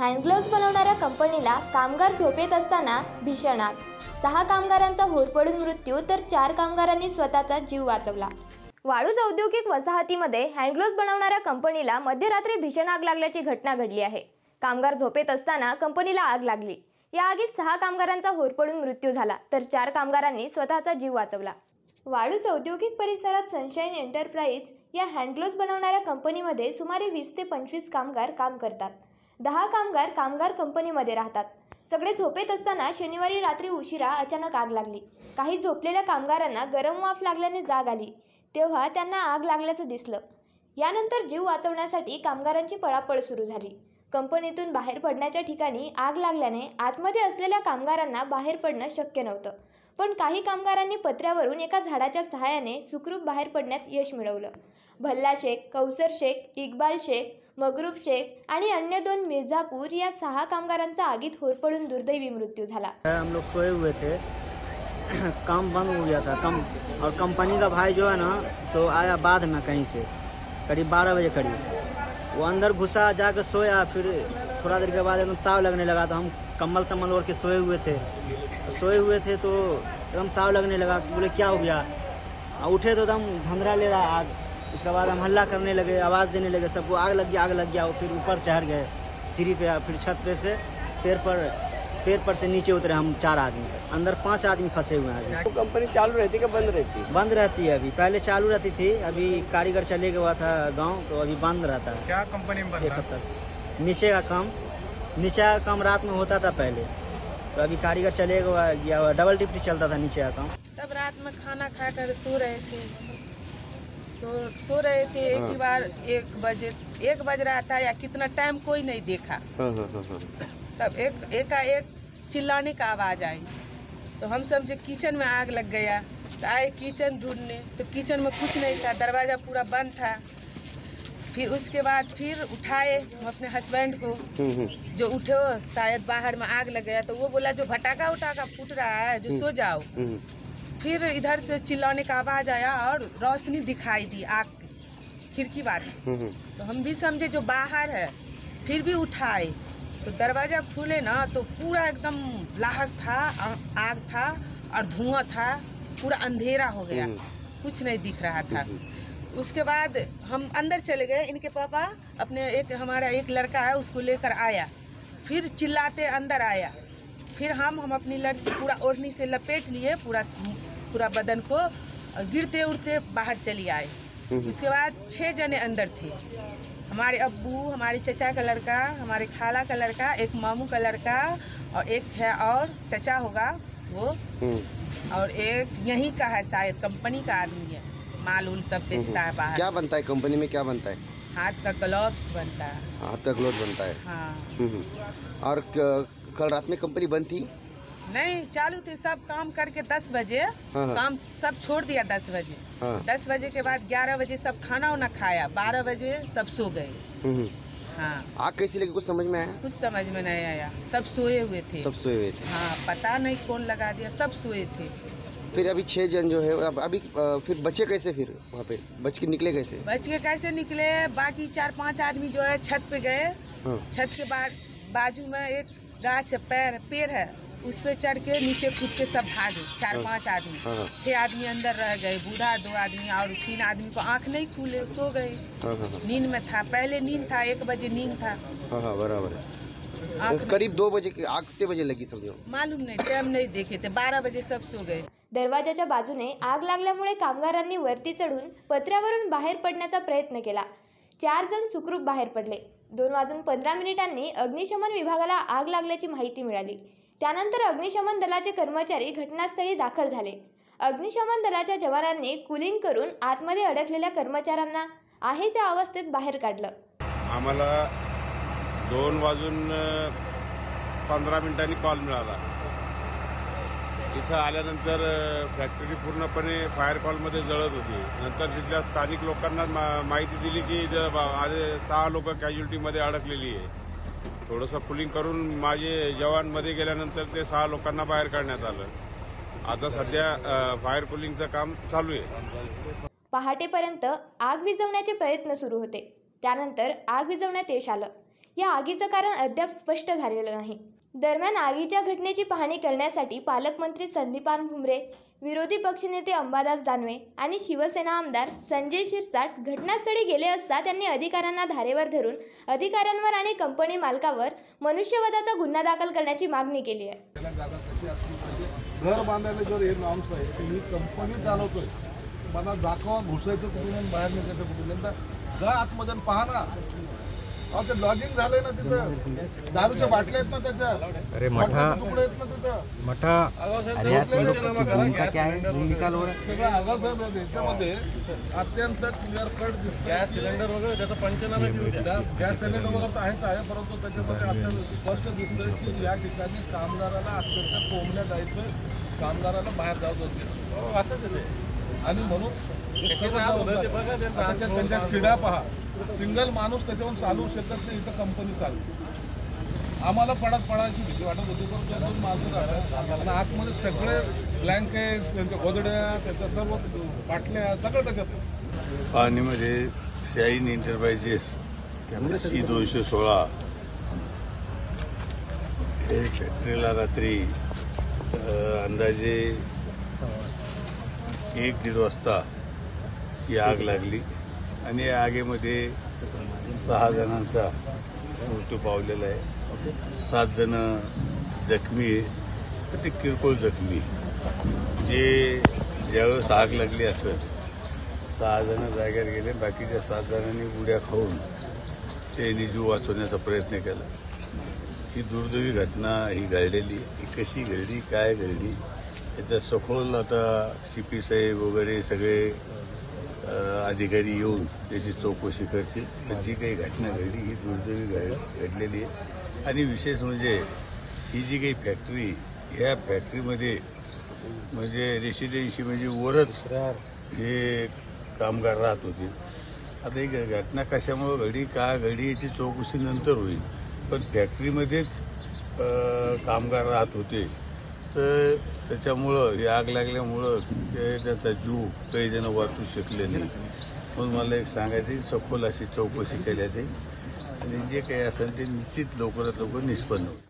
Hand gloves बनवणाऱ्या कंपनीला कामगार झोपेत असताना भीषण आग। 6 कामगारांचा होरपळून मृत्यू तर 4 कामगारांनी स्वतःचा जीव वाचवला। वाळूज औद्योगिक वसाहतीमध्ये हँडग्लोव्स बनवणाऱ्या कंपनीला मध्यरात्री भीषण आग लागल्याची घटना घडली आहे। कामगार झोपेत असताना कंपनीला आग लागली। या आगीत 6 कामगारांचा होरपळून मृत्यू झाला तर 4 कामगारांनी स्वतःचा जीव वाचवला। वाळूज औद्योगिक परिसरात सनशाईन एंटरप्राइज या हँडग्लोव्स बनवणाऱ्या कंपनीमध्ये सुमारे 20 ते 25 कामगार काम करतात। 10 कामगार कंपनीमध्ये राहतात। सगळे झोपेत असताना शनिवारी रात्री उशिरा अचानक आग लागली। काही झोपलेल्या कामगारांना गरम वाफ लागल्याने जाग आली, तेव्हा त्यांना आग लागल्याचं दिसलं। यानंतर जीव वाचवण्यासाठी कामगारांची पळापळ सुरू झाली। कंपनीतून बाहेर पडण्याच्या ठिकाणी आग लागल्याने आतमध्ये असलेल्या कामगारांना बाहेर पडणं शक्य नव्हतं, पण काही कामगारांनी पत्र्यावरून एका झाडाच्या सहाय्याने सुखरूप बाहेर पडण्यात यश मिळवलं। भल्ला शेख, कौसर शेख, इक्बाल शेख, मगरूब शेख आणि अन्य 2 मिर्जापुर या 6 कामगारांचा आगीत होरपळून दुर्दैवी मृत्यू झाला। हम लोग सोए हुए थे, काम बंद हो गया था और कंपनी का भाई जो है ना सो आया बाद में कहीं से करीब 12 बजे करीब। वो अंदर घुसा, जाकर सोया, फिर थोड़ा देर के बाद एकदम ताव लगने लगा तो हम कम्बल तम्बल ओढ़ के सोए हुए थे तो एकदम ताव लगने लगा। बोले क्या हो गया? उठे तो एकदम धंधरा ले रहा आग। उसके बाद हम हल्ला करने लगे, आवाज़ देने लगे, सबको आग लग गया। वो फिर ऊपर चढ़ गए सीढ़ी पे, फिर छत पे से पैर पर से नीचे उतरे हम 4 आदमी। अंदर 5 आदमी फंसे हुए हैं। तो कंपनी चालू रहती है कि बंद रहती है? बंद रहती है अभी, पहले चालू रहती थी, अभी कारीगर चले गया था गांव तो अभी बंद रहता है। क्या कंपनी में? एक हफ्ता से नीचे का काम रात में होता था पहले, तो अभी कारीगर चले गया, डबल डिप्टी चलता था नीचे का काम। सब रात में खाना खाकर सो रहे थे। एक ही बार 1 बज रहा था या कितना टाइम कोई नहीं देखा। सब एकाएक चिल्लाने का आवाज आई तो हम समझे किचन में आग लग गया। तो आए किचन ढूंढने तो किचन में कुछ नहीं था, दरवाजा पूरा बंद था। फिर उसके बाद फिर उठाए हम अपने हस्बैंड को, जो उठे शायद बाहर में आग लग गया, तो वो बोला जो भटाका उठाका फूट रहा है जो सो जाओ। फिर इधर से चिल्लाने का आवाज आया और रोशनी दिखाई दी आग की खिड़की वाली। तो हम भी समझे जो बाहर है, फिर भी उठाए तो दरवाजा खुले ना तो पूरा एकदम लाहस था, आग था और धुआं था, पूरा अंधेरा हो गया, कुछ नहीं दिख रहा था। उसके बाद हम अंदर चले गए। इनके पापा अपने हमारा एक लड़का है उसको लेकर आया, फिर चिल्लाते अंदर आया। फिर हम अपनी लड़की पूरा ओढ़नी से लपेट लिए, पूरा बदन को, गिरते उड़ते बाहर चली आए। उसके बाद 6 जने अंदर थे, हमारे अब्बू, हमारे चचा का लड़का, हमारे खाला का लड़का, एक मामू का लड़का और एक है और चचा होगा वो, और एक यहीं का है शायद कंपनी का आदमी है, माल उल सब बेचता है बाहर। क्या बनता है कंपनी में? क्या बनता है? हाथ का ग्लव्स बनता है। हाथ का ग्लव्स बनता है। हाँ। और कल रात में कंपनी बंद थी? नहीं, चालू थे। सब काम करके 10 बजे काम सब छोड़ दिया। 10 बजे 10 बजे के बाद 11 बजे सब खाना वाना खाया, 12 बजे सब सो गए। हाँ। आग कैसी लगी, कुछ समझ में आया? कुछ समझ में नहीं आया, सब सोए हुए थे। हाँ, पता नहीं कौन लगा दिया, सब सोए थे। फिर अभी 6 जन जो है अभी फिर बचे कैसे? फिर वहाँ पे बच के निकले कैसे? बच के कैसे निकले? बाकी 4-5 आदमी जो है छत पे गए। छत के बाजू में एक गाछ पेड़ है, उस पे चढ़ के नीचे कूद के सब भागे। 4-5 आदमी, 6 आदमी अंदर रह गए, बूढ़ा 2 आदमी और 3 आदमी को आंख नहीं खुले, सो गए। नींद में था, पहले नींद था, 1 बजे नींद था। हाँ बराबर है। करीब 2 बजे की आग कितने बजे लगी समझो? मालूम नहीं, टाइम नहीं देखे थे, 12 बजे सब सो गए। दरवाजाच्या बाजूने आग लागल्यामुळे कामगारांनी वरती चढून पत्र्यावरून बाहेर पडण्याचा प्रयत्न केला। 4 जण सुखरूप बाहेर पडले। 2:15 अग्निशमन विभागाला आग लागल्याची माहिती मिळाली। त्यानंतर अग्निशमन दलाचे कर्मचारी घटनास्थळी दाखल झाले। अग्निशमन दलाच्या जवानांनी कूलिंग करून आतमध्ये अडकलेल्या कर्मचाऱ्यांना आहे त्या अवस्थेत बाहेर काढलं। आम्हाला 2:15 कॉल मिळाला। इथं आल्यानंतर फॅक्टरी पूर्णपणे फायर कॉलमध्ये जळत होती। नंतर तिथल्या स्थानिक लोकांना माहिती दिली की आज 6 लोक कॅज्युलिटीमध्ये अडकलेली आहे। थोडंसं कूलिंग करून माझे जवान मध्ये गेल्यानंतर ते 6 लोकांना बाहेर काढण्यात आलं। आता सध्या फायर कूलिंगचं काम चालू आहे। पहाटेपर्यंत आग विझवण्याचे प्रयत्न सुरू होते, त्यानंतर आग विझवण्यात यश आलं। या आगीचं कारण अद्याप स्पष्ट झालेलं नाही. दरम्यान आगीच्या घटनेची पाहणी करण्यासाठी पालकमंत्री संदीपान भुमरे, विरोधी पक्षनेते अंबादास दानवे आणि शिवसेना आमदार संजय शिरसाट घटनास्थळी गेले असता त्यांनी अधिकाऱ्यांना धारेवर धरून अधिकाऱ्यांवर आणि कंपनी मालकावर मनुष्यवधाचा गुन्हा दाखल करण्याची मागणी केली आहे. घर बांधायला जर हे नॉर्म्स आहे तर ही कंपनी चालवतोय, मला दाखवा घुसायचं कुठून बाहेर निघायचं कुठून, जा आतमध्ये पहा ना. ते लॉगिंग झालंय ना तिथं, दारूच्या बाटल्या आहेत ना त्याच्यात, अरे मठा तुकडे आहेत ना तिथं, मठा सगळं आगासाहेब याच्यामध्ये अत्यंत क्लिअर कट दिसतं. गॅस सिलेंडर वगैरे त्याचा पंचनामे गॅस सिलेंडर वगैरे तर आहेच आहे, परंतु त्याच्यामध्ये अत्यंत स्पष्ट दिसतं की या ठिकाणी कामगाराला अक्षरशः कोंबल्या जायचं, कामगाराला बाहेर जात होते असंच आहे. आणि म्हणून त्यांच्या शिड्या पहा, सिंगल माणूस त्याच्यावरून चालवू शकत नाही. इथं कंपनी चालते. आम्हाला पडायची भीती वाटत होती, पण त्या दोन माणसं राहतात आणि आतमध्ये सगळे ब्लँकेट्स, त्यांच्या गोदड्या, त्यांच्या सर्व बाटल्या सगळं त्याच्यात. पाहणीमध्ये शाईन एंटरप्राइजेस C216 हे फॅक्टरीला रात्री अंदाजे 1-1:30 वाजता ही आग लागली आणि या आगीमध्ये 6 जणांचा मृत्यू पावलेला आहे. 7 जण जखमी आहे, तर ते किरकोळ जखमी. जे ज्यावेळेस आग लागली असेल 6 जण जागेवर गेले, बाकीच्या 7 जणांनी उड्या खाऊन त्यांनी जीव वाचवण्याचा प्रयत्न केला. ही दुर्दैवी घटना ही घडलेली, ही कशी घडली, काय घडली, याचा सखोल आता CP साहेब वगैरे सगळे अधिकारी येऊन त्याची चौकशी करतील. तर जी काही घटना घडली ही दुर्दैवी घडलेली आहे. आणि विशेष म्हणजे ही जी काही फॅक्टरी, ह्या फॅक्टरीमध्ये म्हणजे रेसिडेन्सी म्हणजे वरच हे कामगार राहत होते. आता ही घटना कशामुळे घडली, काय घडली याची चौकशी नंतर होईल, पण फॅक्टरीमध्येच कामगार राहत होते. तर त्याच्यामुळं ही आग लागल्यामुळं त्याचा जीव काही जण वाचू शकले नाही. म्हणून मला एक सांगायचं की सखोल अशी चौकशी केली जाईल आणि जे काही असेल ते निश्चित लवकरात लवकर निष्पन्न होईल.